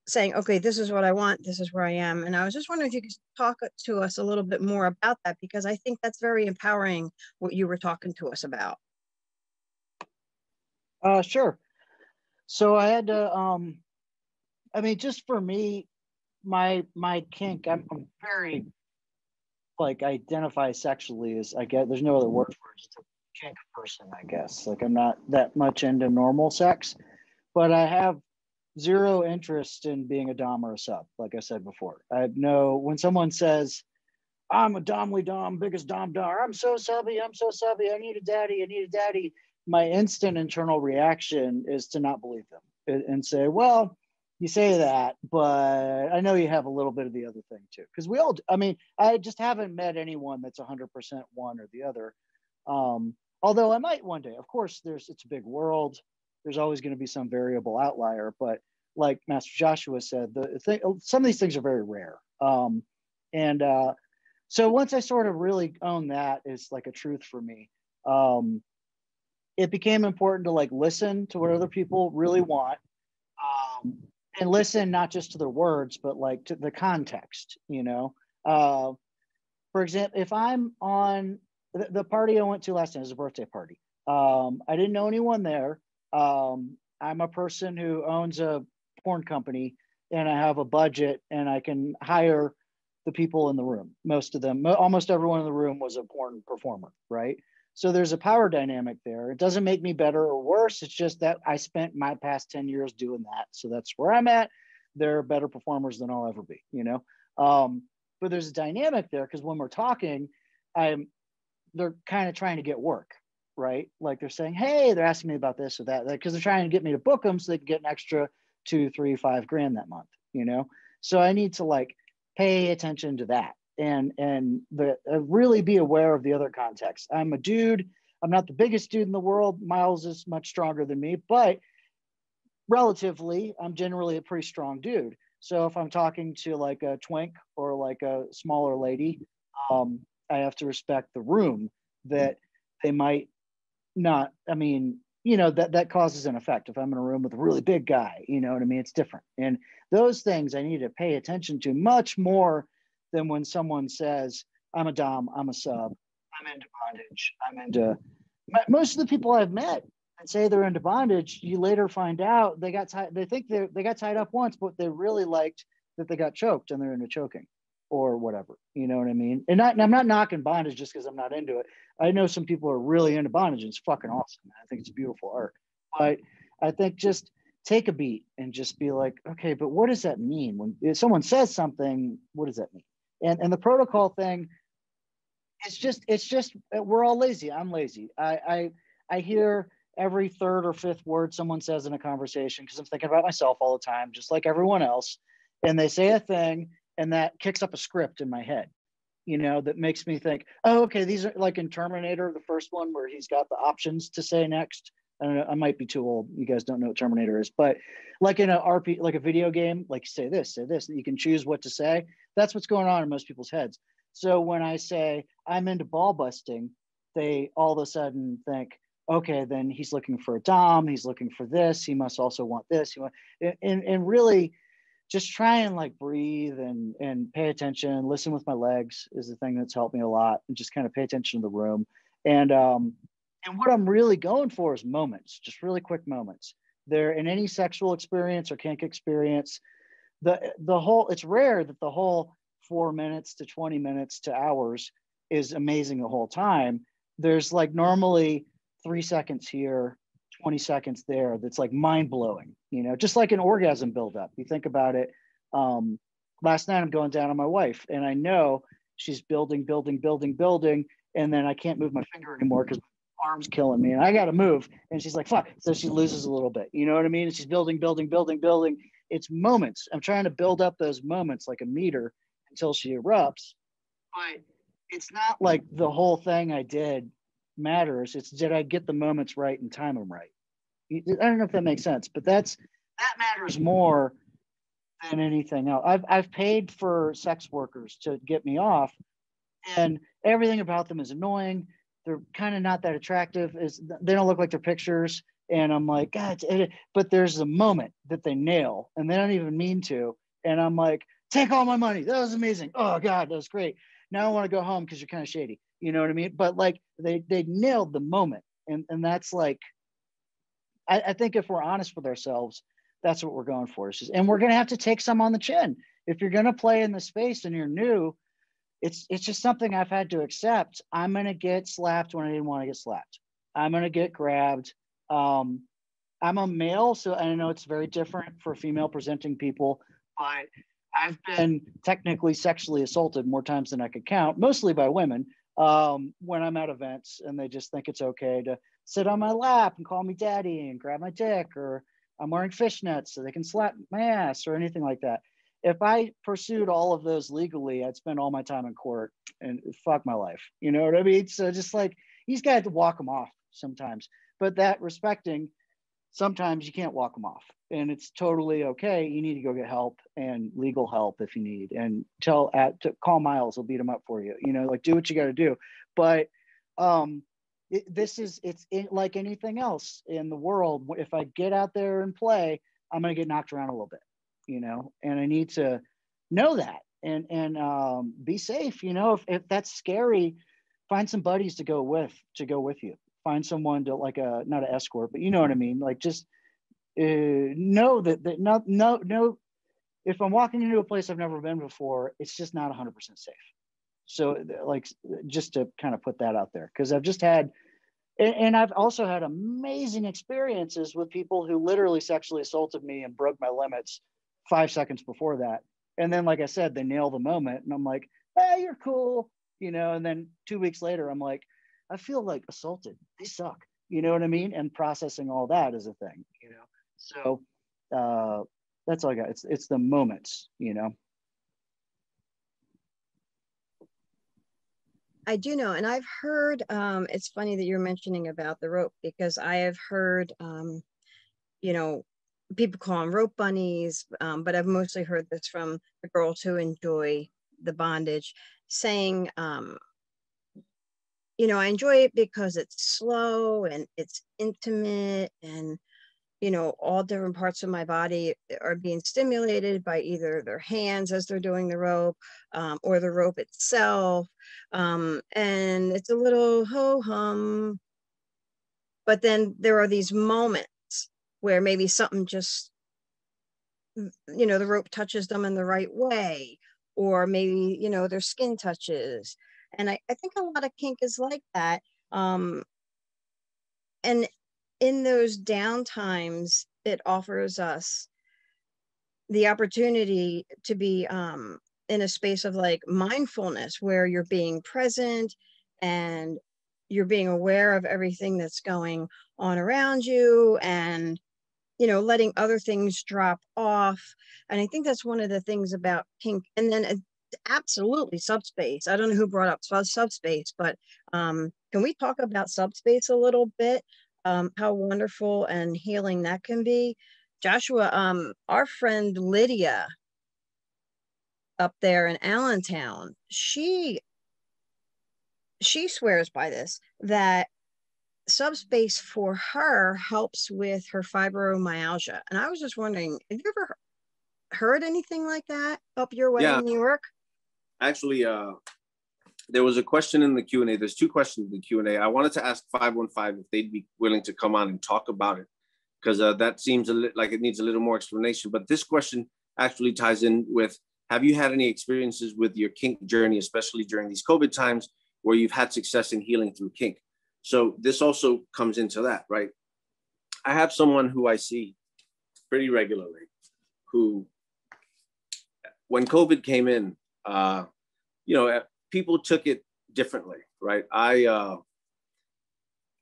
saying, okay, this is what I want, this is where I am. And I was just wondering if you could talk to us a little bit more about that, because I think that's very empowering, what you were talking to us about. Sure. So I had to, I mean, just for me, my kink, I'm very, like, identify sexually as, I guess, there's no other word for it, just a kink person, I guess. Like, I'm not that much into normal sex, but I have zero interest in being a dom or a sub, like I said before. I have no, when someone says, I'm a domly dom, biggest dom, I'm so subby, I need a daddy, my instant internal reaction is to not believe them and say, well, you say that, but I know you have a little bit of the other thing too. Because we all, I mean, I just haven't met anyone that's 100% one or the other. Although I might one day. Of course, it's a big world. There's always going to be some variable outlier. But like Master Joshua said, some of these things are very rare. So once I sort of really own that is like a truth for me, it became important to like listen to what other people really want. And listen not just to their words, but like to the context, you know. For example, if I'm on the party I went to last night, is a birthday party. I didn't know anyone there. I'm a person who owns a porn company, and I have a budget, and I can hire the people in the room. Most of them, almost everyone in the room was a porn performer, right? So there's a power dynamic there. It doesn't make me better or worse. It's just that I spent my past 10 years doing that. So that's where I'm at. They're better performers than I'll ever be, you know? But there's a dynamic there because when we're talking, they're kind of trying to get work, right? Like they're saying, hey, they're asking me about this or that, because they're trying to get me to book them so they can get an extra 2, 3, 5 grand that month, you know? So I need to like pay attention to that. And really be aware of the other context. I'm a dude. I'm not the biggest dude in the world. Miles is much stronger than me, but relatively, I'm generally a pretty strong dude. So if I'm talking to like a twink or like a smaller lady, I have to respect the room that they might not. I mean, you know, that causes an effect. If I'm in a room with a really big guy, you know what I mean? It's different. And those things I need to pay attention to much more than when someone says, I'm a dom, I'm a sub, I'm into bondage, most of the people I've met that say they're into bondage, you later find out they got tied, they think they got tied up once, but they really liked that they got choked and they're into choking or whatever, you know what I mean? And I'm not knocking bondage just because I'm not into it. I know some people are really into bondage and it's fucking awesome. I think it's a beautiful art. But I think just take a beat and just be like, okay, but what does that mean? When if someone says something, what does that mean? And the protocol thing, it's just we're all lazy. I'm lazy. I hear every third or fifth word someone says in a conversation because I'm thinking about myself all the time, just like everyone else. And they say a thing and that kicks up a script in my head, you know, that makes me think, oh, okay, these are like in Terminator, the first one where he's got the options to say next. I don't know, I might be too old. You guys don't know what Terminator is, but like in a RP, like a video game, like say this, you can choose what to say. That's what's going on in most people's heads. So when I say I'm into ball busting, they all of a sudden think, okay, then he's looking for a dom. He's looking for this. He must also want this. And really just try and like breathe and pay attention. Listen with my legs is the thing that's helped me a lot. And just kind of pay attention to the room. And what I'm really going for is moments, just really quick moments. There in any sexual experience or kink experience, the whole, it's rare that the whole 4 minutes to 20 minutes to hours is amazing the whole time. There's like normally 3 seconds here, 20 seconds there. That's like mind blowing, you know, just like an orgasm buildup. You think about it. Last night I'm going down on my wife and I know she's building. And then I can't move my finger anymore because arm's killing me and I got to move. And she's like, fuck. So she loses a little bit, you know what I mean? And she's building. It's moments. I'm trying to build up those moments like a meter until she erupts. But it's not like the whole thing I did matters. It's did I get the moments right and time them right? I don't know if that makes sense, but that matters more than anything else. I've paid for sex workers to get me off, and everything about them is annoying. They're kind of not that attractive. They don't look like their pictures. And I'm like, God, but there's a moment that they nail and they don't even mean to. And I'm like, take all my money. That was amazing. Oh God, that was great. Now I want to go home because you're kind of shady. You know what I mean? But like they nailed the moment. And that's like, I think if we're honest with ourselves, that's what we're going for. And we're going to have to take some on the chin. If you're going to play in the space and you're new, it's just something I've had to accept. I'm going to get slapped when I didn't want to get slapped. I'm going to get grabbed. I'm a male, so I know it's very different for female presenting people, but I've been technically sexually assaulted more times than I could count, mostly by women, when I'm at events and they just think it's okay to sit on my lap and call me daddy and grab my dick, or I'm wearing fishnets so they can slap my ass or anything like that. If I pursued all of those legally, I'd spend all my time in court and fuck my life. You know what I mean? So just like, he's got to walk them off sometimes, but that respecting, sometimes you can't walk them off and it's totally okay. You need to go get help and legal help if you need, and to call Miles, he'll beat him up for you, you know, like do what you got to do. But it's like anything else in the world. If I get out there and play, I'm going to get knocked around a little bit, you know, and I need to know that and be safe. You know, if that's scary, find some buddies to go with you. Find someone to like not an escort, but you know what I mean? Like just know that no, if I'm walking into a place I've never been before, it's just not 100% safe. So like, just to kind of put that out there, because I've just had, and I've also had amazing experiences with people who literally sexually assaulted me and broke my limits 5 seconds before that. And then, like I said, they nail the moment and I'm like, hey, you're cool, you know, and then 2 weeks later, I'm like, I feel like assaulted. They suck. You know what I mean? And processing all that is a thing, you know? So that's all I got. It's the moments, you know? I do know, and I've heard, it's funny that you're mentioning about the rope, because I have heard, you know, people call them rope bunnies, but I've mostly heard this from the girls who enjoy the bondage, saying, you know, I enjoy it because it's slow and it's intimate, and you know, all different parts of my body are being stimulated by either their hands as they're doing the rope, or the rope itself. And it's a little ho-hum. But then there are these moments where maybe something just, you know, the rope touches them in the right way, or maybe, you know, their skin touches. And I think a lot of kink is like that. And in those down times, it offers us the opportunity to be in a space of like mindfulness, where you're being present and you're being aware of everything that's going on around you, and you know, letting other things drop off. And I think that's one of the things about kink. And then absolutely subspace. I don't know who brought up subspace, but can we talk about subspace a little bit? How wonderful and healing that can be. Joshua, our friend Lydia up there in Allentown, she swears by this, that subspace for her helps with her fibromyalgia. And I was just wondering, have you ever heard anything like that up your way in New York? Actually, there was a question in the Q&A. There's two questions in the Q&A. I wanted to ask 515 if they'd be willing to come on and talk about it, because that seems like it needs a little more explanation. But this question actually ties in with, have you had any experiences with your kink journey, especially during these COVID times, where you've had success in healing through kink? So this also comes into that, right? I have someone who I see pretty regularly who, when COVID came in, you know, people took it differently, right?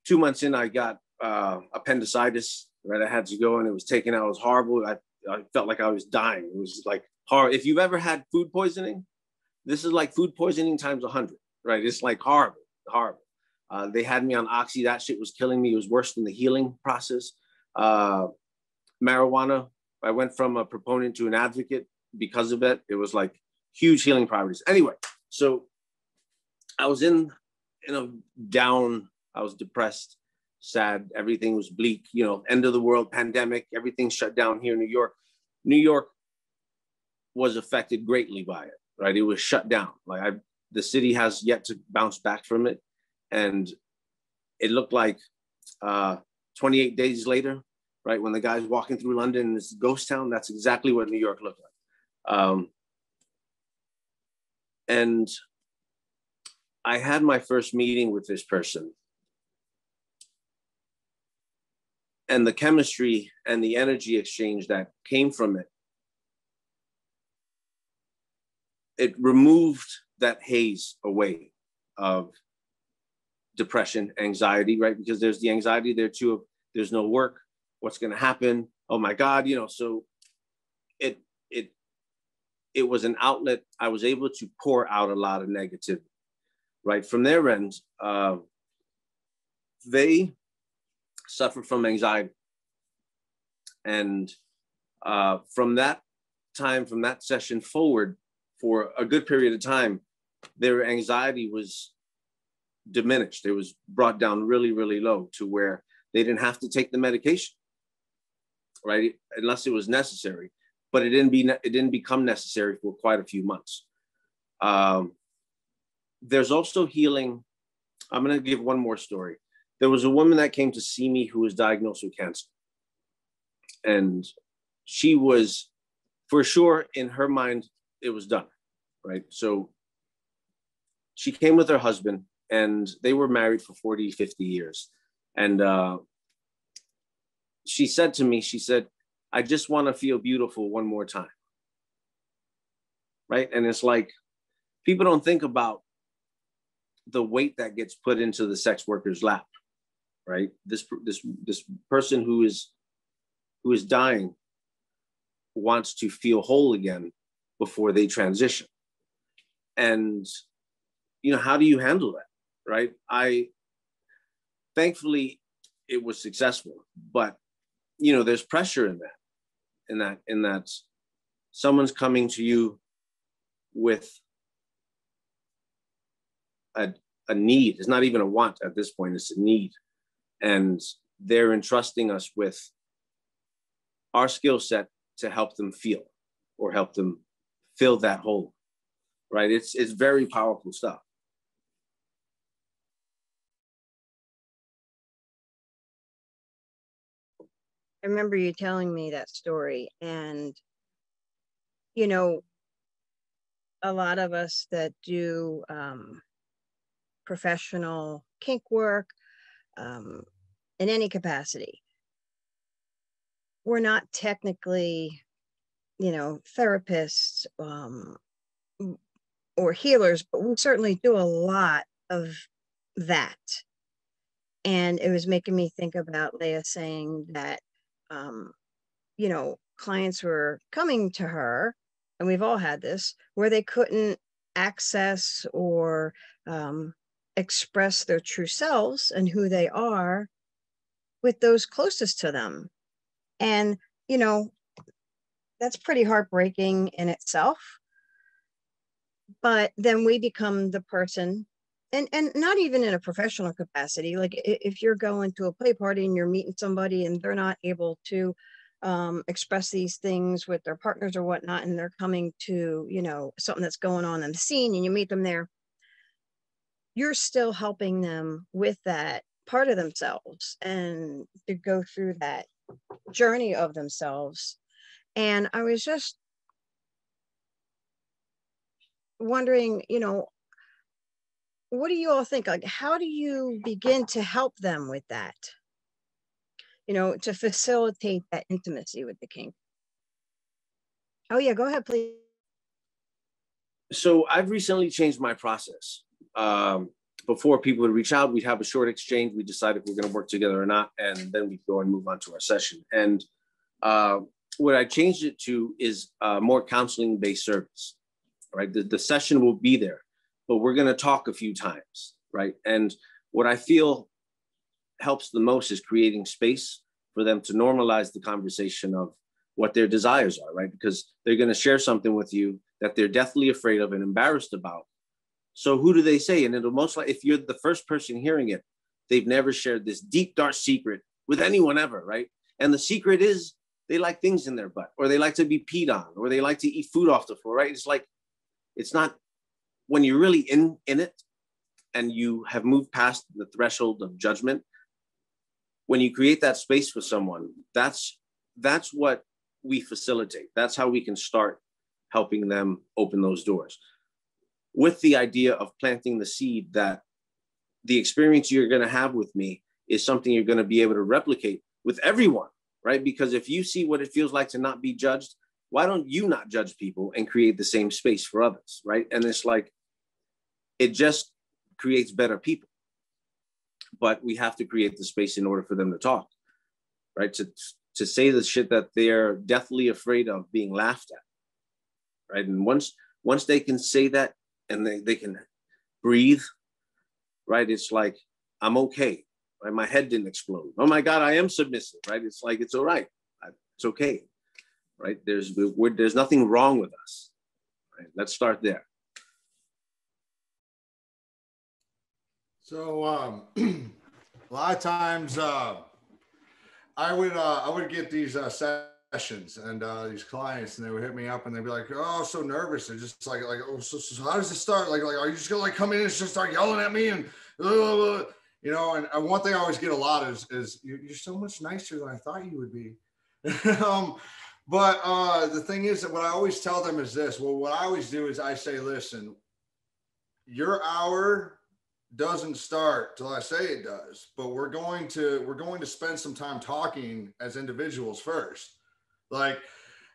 2 months in, I got appendicitis, right? I had to go and it was taken out. It was horrible. I felt like I was dying. It was like horrible. If you've ever had food poisoning, this is like food poisoning times 100, right? It's like horrible, horrible. They had me on Oxy. That shit was killing me. It was worse than the healing process. Marijuana, I went from a proponent to an advocate because of it. It was like huge healing properties. Anyway, so I was in a down, I was depressed. sad. Everything was bleak, you know, end of the world, pandemic, everything shut down here in New York. New York was affected greatly by it, right? It was shut down. The city has yet to bounce back from it. And it looked like 28 days later, right, when the guy's walking through London and it's a ghost town, that's exactly what New York looked like. And I had my first meeting with this person. And the chemistry and the energy exchange that came from it removed that haze away of depression, anxiety, right? Because there's the anxiety there too of there's no work, what's going to happen? Oh my God, you know, so it was an outlet. I was able to pour out a lot of negativity, right? From their end, they suffer from anxiety. And from that time, from that session forward, for a good period of time, their anxiety was diminished. It was brought down really, really low to where they didn't have to take the medication, right? Unless it was necessary. But it didn't become necessary for quite a few months. There's also healing. I'm going to give one more story. There was a woman that came to see me who was diagnosed with cancer. And she was, for sure, in her mind, it was done, right? So she came with her husband and they were married for 40, 50 years. And she said to me, she said, I just want to feel beautiful one more time, right? And it's like, people don't think about the weight that gets put into the sex worker's lap, right? This person who is dying wants to feel whole again before they transition. And, you know, how do you handle that, right? Thankfully, it was successful, but, you know, there's pressure in that someone's coming to you with a need. It's not even a want at this point, it's a need. And they're entrusting us with our skill set to help them feel or help them fill that hole, right? It's very powerful stuff. I remember you telling me that story, and, you know, a lot of us that do professional kink work in any capacity, we're not technically, you know, therapists or healers, but we certainly do a lot of that. And it was making me think about Leah saying that, you know, clients were coming to her, and we've all had this, where they couldn't access or express their true selves and who they are with those closest to them. And, you know, that's pretty heartbreaking in itself. But then we become the person, and not even in a professional capacity. Like if you're going to a play party and you're meeting somebody and they're not able to express these things with their partners or whatnot, and they're coming to, you know, something that's going on in the scene, and you meet them there, you're still helping them with that part of themselves and to go through that journey of themselves. And I was just wondering, you know, what do you all think? Like, how do you begin to help them with that? You know, to facilitate that intimacy with the kink? Oh yeah, go ahead, please. So I've recently changed my process. Before people would reach out, we'd have a short exchange. We decide if we're going to work together or not, and then we go and move on to our session. And what I changed it to is more counseling-based service, right? The session will be there, but we're going to talk a few times, right? And what I feel helps the most is creating space for them to normalize the conversation of what their desires are, right? Because they're going to share something with you that they're deathly afraid of and embarrassed about. So who do they say? And it'll most likely, if you're the first person hearing it, they've never shared this deep, dark secret with anyone ever, right? And the secret is they like things in their butt, or they like to be peed on, or they like to eat food off the floor, right? It's like, it's not, when you're really in it and you have moved past the threshold of judgment, when you create that space for someone, that's what we facilitate. That's how we can start helping them open those doors, with the idea of planting the seed that the experience you're going to have with me is something you're going to be able to replicate with everyone, right? Because if you see what it feels like to not be judged, why don't you not judge people and create the same space for others, right? And it's like, it just creates better people. But we have to create the space in order for them to talk, right? To say the shit that they're deathly afraid of being laughed at, right? And once they can say that and they can breathe, right? It's like, I'm okay, right? My head didn't explode. Oh my God, I am submissive, right? It's like, it's all right. It's okay, right? There's nothing wrong with us, right? Let's start there. So a lot of times I would get these sessions and these clients, and they would hit me up and they'd be like, "Oh, so nervous." They're just like, "Oh, so how does it start? Like, are you just gonna like come in and just start yelling at me and you know?" And one thing I always get a lot is you're so much nicer than I thought you would be. But the thing is that what I always tell them is this. Well, what I always do is I say, "Listen, your hour doesn't start till I say it does, but we're going to spend some time talking as individuals first." Like,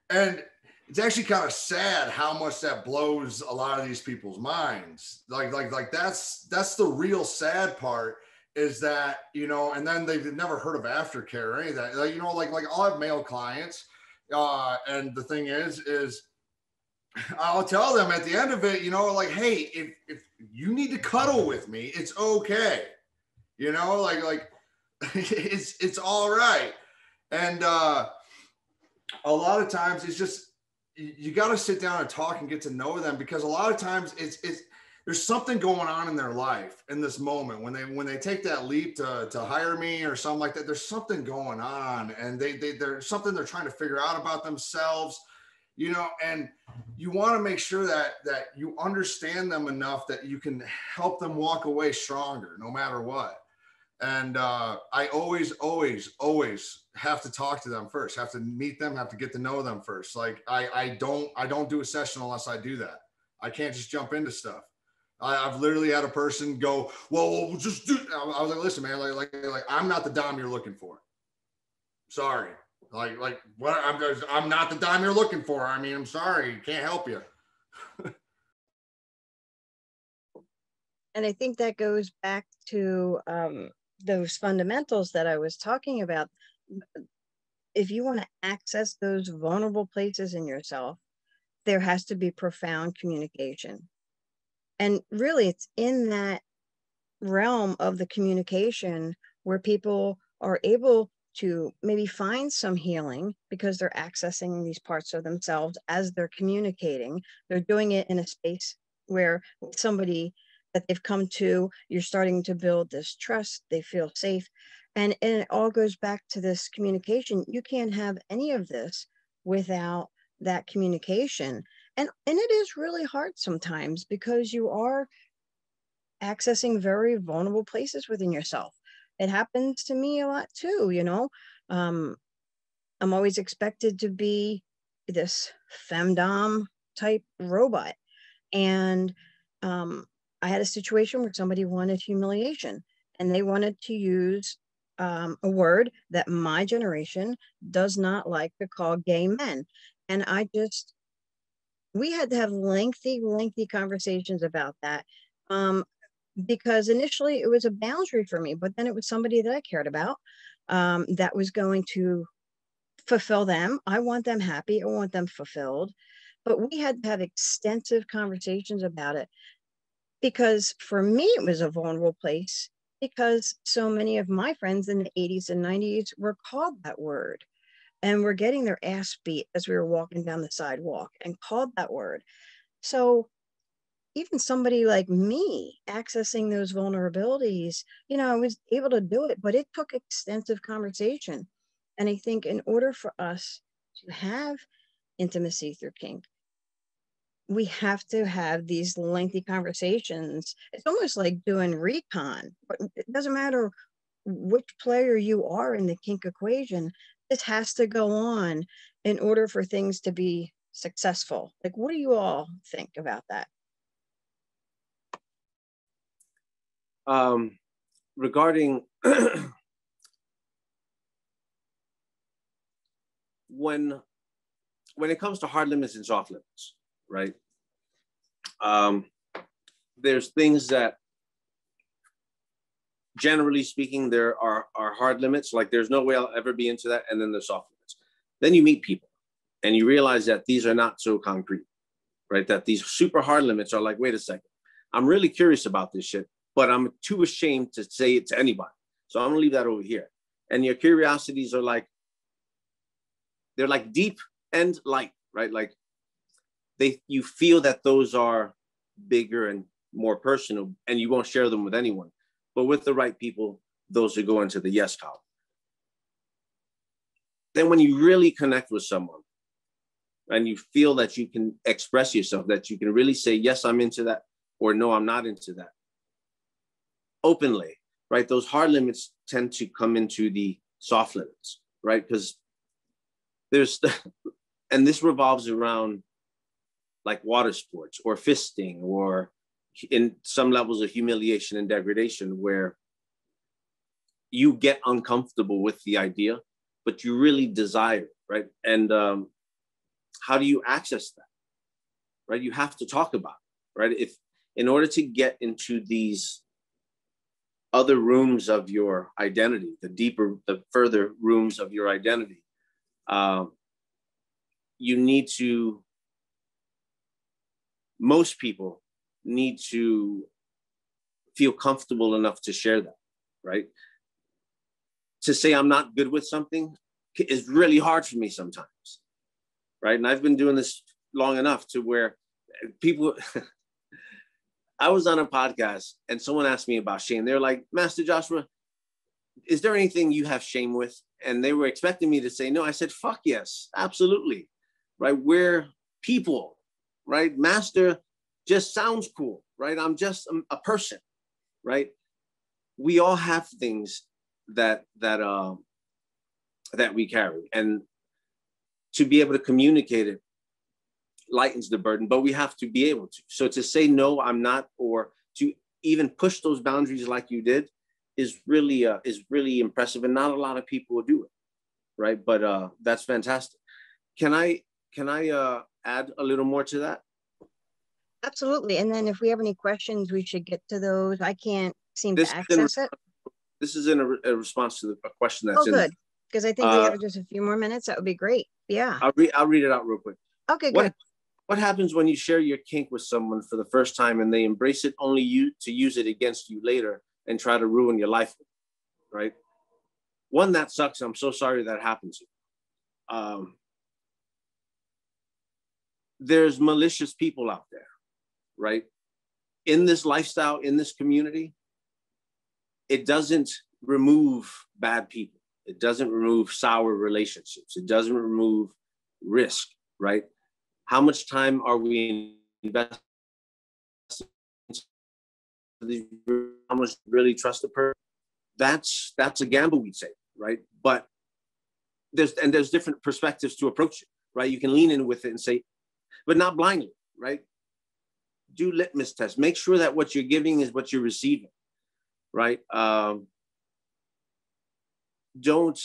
and it's actually kind of sad how much that blows a lot of these people's minds. Like that's the real sad part, is that, you know, and then they've never heard of aftercare or any of that. Like, you know, like I'll have male clients, and the thing is I'll tell them at the end of it, you know, like, hey, if you need to cuddle with me, it's okay. You know, like it's all right. And a lot of times it's just, you got to sit down and talk and get to know them, because a lot of times it's there's something going on in their life in this moment when they take that leap to hire me or something like that. There's something going on, and there's something they're trying to figure out about themselves. You know, and you want to make sure that you understand them enough that you can help them walk away stronger no matter what. And I always have to talk to them first, have to meet them, have to get to know them first. Like I don't do a session unless I do that. I can't just jump into stuff. I've literally had a person go, well, we'll just do. I was like, listen, man, like I'm not the dom you're looking for. Sorry. Like what? I'm not the dime you're looking for. I mean, I'm sorry, can't help you. And I think that goes back to those fundamentals that I was talking about. If you want to access those vulnerable places in yourself, there has to be profound communication. And really, it's in that realm of the communication where people are able to maybe find some healing, because they're accessing these parts of themselves as they're communicating. They're doing it in a space where somebody that they've come to, you're starting to build this trust, they feel safe. And it all goes back to this communication. You can't have any of this without that communication. And it is really hard sometimes, because you are accessing very vulnerable places within yourself. It happens to me a lot too, you know. I'm always expected to be this femdom type robot. And I had a situation where somebody wanted humiliation, and they wanted to use a word that my generation does not like to call gay men. And we had to have lengthy conversations about that. Because initially it was a boundary for me, but then it was somebody that I cared about, that was going to fulfill them. I want them happy. I want them fulfilled. But we had to have extensive conversations about it, because for me, it was a vulnerable place, because so many of my friends in the 80s and 90s were called that word, and were getting their ass beat as we were walking down the sidewalk and called that word. So even somebody like me accessing those vulnerabilities, you know, I was able to do it, but it took extensive conversation. And I think in order for us to have intimacy through kink, we have to have these lengthy conversations. It's almost like doing recon, but it doesn't matter which player you are in the kink equation. This has to go on in order for things to be successful. Like, what do you all think about that? Regarding when it comes to hard limits and soft limits, right? There's things that, generally speaking, there are hard limits. Like, there's no way I'll ever be into that. And then there's soft limits. Then you meet people and you realize that these are not so concrete, right? That these super hard limits are like, wait a second, I'm really curious about this shit, but I'm too ashamed to say it to anybody. So I'm gonna leave that over here. And your curiosities are like, they're like deep and light, right? Like you feel that those are bigger and more personal and you won't share them with anyone. But with the right people, those will go into the yes column. Then when you really connect with someone and you feel that you can express yourself, that you can really say, yes, I'm into that, or no, I'm not into that, openly, right? Those hard limits tend to come into the soft limits, right? Because there's, and this revolves around like water sports or fisting, or in some levels of humiliation and degradation, where you get uncomfortable with the idea, but you really desire it, right? And how do you access that, right? You have to talk about it, right? If in order to get into these other rooms of your identity, the further rooms of your identity, you need to, most people need to feel comfortable enough to share that, right? To say I'm not good with something is really hard for me sometimes, right? And I've been doing this long enough to where people, I was on a podcast and someone asked me about shame. They're like, Master Joshua, is there anything you have shame with? And they were expecting me to say no. I said, fuck yes, absolutely, right? We're people, right? Master just sounds cool, right? I'm just a person, right? We all have things that we carry, and to be able to communicate it lightens the burden, but we have to be able to. So to say no, I'm not, or to even push those boundaries like you did is really impressive, and not a lot of people will do it, right? But that's fantastic. Can I add a little more to that? Absolutely. And then if we have any questions, we should get to those. I can't seem to access it. This is in a response to a question that's in. Oh, good. Because I think we have just a few more minutes. That would be great. Yeah. I'll read it out real quick. Okay, good. What happens when you share your kink with someone for the first time and they embrace it only to use it against you later and try to ruin your life, right? One, that sucks. I'm so sorry that happened to you. There's malicious people out there, right? In this lifestyle, in this community, it doesn't remove bad people. It doesn't remove sour relationships. It doesn't remove risk, right? How much time are we investing? How much really trust a person? That's a gamble, we'd say, right? But there's different perspectives to approach it, right? You can lean in with it and say, but not blindly, right? Do litmus tests. Make sure that what you're giving is what you're receiving, right? Don't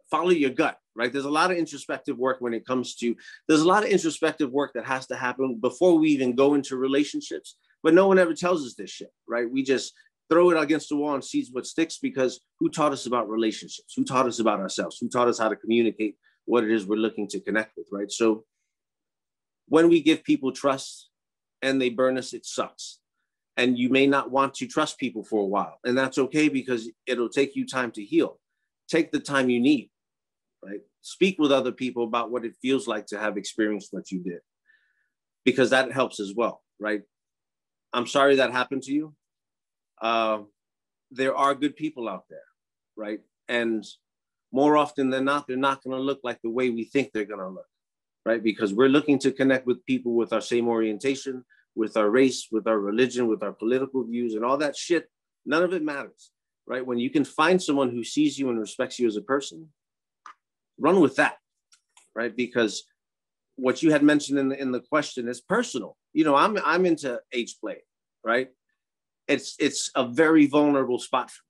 follow your gut, right? There's a lot of introspective work when it comes to, there's a lot of introspective work that has to happen before we even go into relationships, but no one ever tells us this shit, right? We just throw it against the wall and see what sticks, because who taught us about relationships? Who taught us about ourselves? Who taught us how to communicate what it is we're looking to connect with, right? So when we give people trust and they burn us, it sucks. And you may not want to trust people for a while, and that's okay, because it'll take you time to heal. Take the time you need, right? Speak with other people about what it feels like to have experienced what you did, because that helps as well, right? I'm sorry that happened to you. There are good people out there, right? And more often than not, they're not going to look like the way we think they're going to look, right? Because we're looking to connect with people with our same orientation, with our race, with our religion, with our political views, and all that shit. None of it matters, right? When you can find someone who sees you and respects you as a person, run with that, right? Because what you had mentioned in the question is personal. You know, I'm into age play, right? It's a very vulnerable spot for me.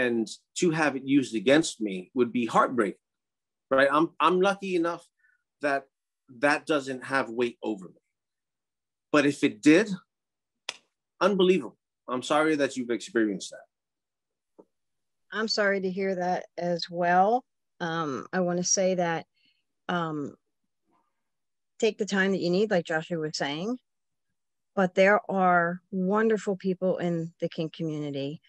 And to have it used against me would be heartbreaking, right? I'm lucky enough that that doesn't have weight over me. But if it did, unbelievable. I'm sorry that you've experienced that. I'm sorry to hear that as well. I want to say that take the time that you need, like Joshua was saying, but there are wonderful people in the kink community.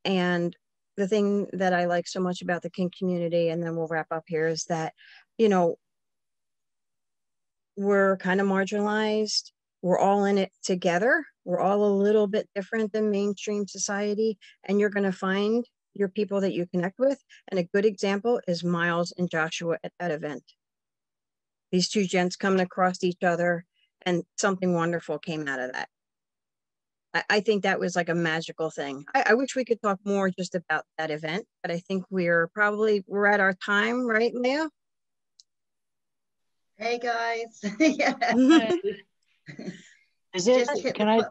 And the thing that I like so much about the kink community, and then we'll wrap up here, is that, you know, we're kind of marginalized. We're all in it together. We're all a little bit different than mainstream society, and you're going to find your people that you connect with. And a good example is Miles and Joshua at that event. These two gents coming across each other, and something wonderful came out of that. I think that was like a magical thing. I wish we could talk more just about that event, but I think we're at our time, right, Leah? Hey guys. Yeah. Is it? Can I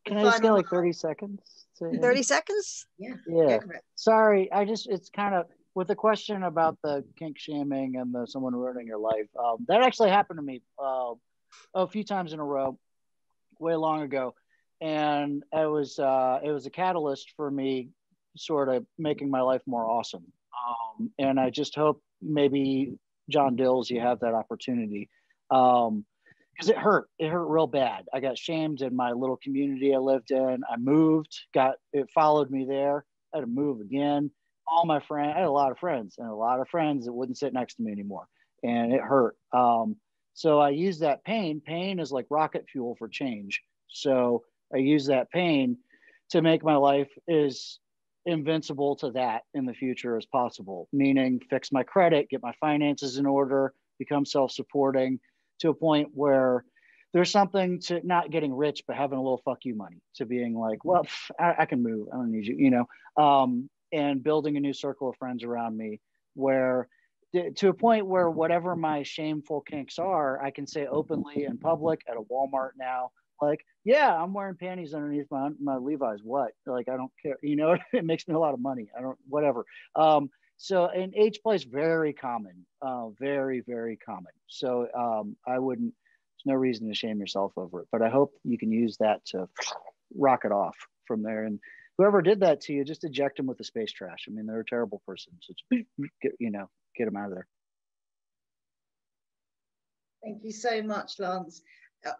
just get like 30 seconds? 30 seconds? Yeah. Yeah. Sorry, it's kind of with the question about the kink shaming and someone ruining your life. That actually happened to me a few times in a row, way long ago, and it was a catalyst for me sort of making my life more awesome. And I just hope maybe John Dills, you have that opportunity. Because it hurt real bad. I got shamed in my little community I lived in. I moved, it followed me there. I had to move again. All my friends, I had a lot of friends that wouldn't sit next to me anymore. And it hurt. So I used that pain. Pain is like rocket fuel for change. So I use that pain to make my life as invincible to that in the future as possible, meaning fix my credit, get my finances in order, become self-supporting to a point where there's something to not getting rich, but having a little fuck you money, to being like, well, I can move. I don't need you, you know, and building a new circle of friends around me where to a point where whatever my shameful kinks are, I can say openly in public at a Walmart now, like, yeah, I'm wearing panties underneath my Levi's. What? Like, I don't care. You know, it makes me a lot of money. I don't, whatever. So, and age play is very common, very, very common. So I wouldn't, there's no reason to shame yourself over it, but I hope you can use that to rocket off from there. And whoever did that to you, just eject them with the space trash. I mean, they're a terrible person. So just, get them out of there. Thank you so much, Lance.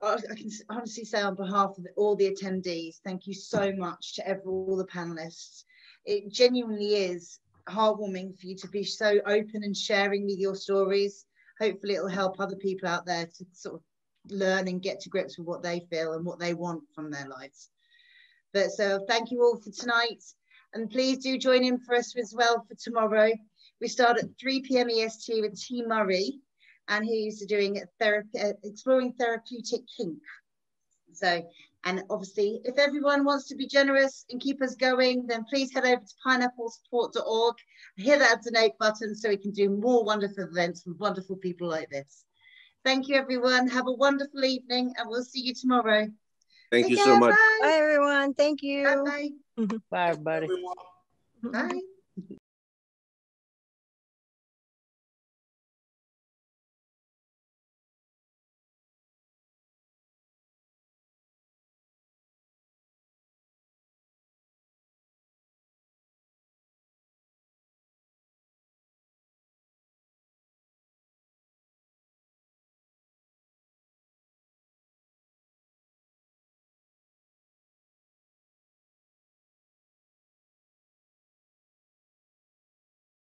I can honestly say on behalf of all the attendees, thank you so much to all the panelists. It genuinely is heartwarming for you to be so open and sharing with your stories. Hopefully it will help other people out there to sort of learn and get to grips with what they feel and what they want from their lives. But so thank you all for tonight, and please do join in for us as well for tomorrow. We start at 3 p.m. EST with T. Murray, and he's doing exploring therapeutic kink. So, and obviously, if everyone wants to be generous and keep us going, then please head over to pineapple-support.org, hit that donate button so we can do more wonderful events with wonderful people like this. Thank you, everyone. Have a wonderful evening, and we'll see you tomorrow. Thank you so much. Bye, everyone. Thank you. Bye-bye. Bye, everybody. Bye.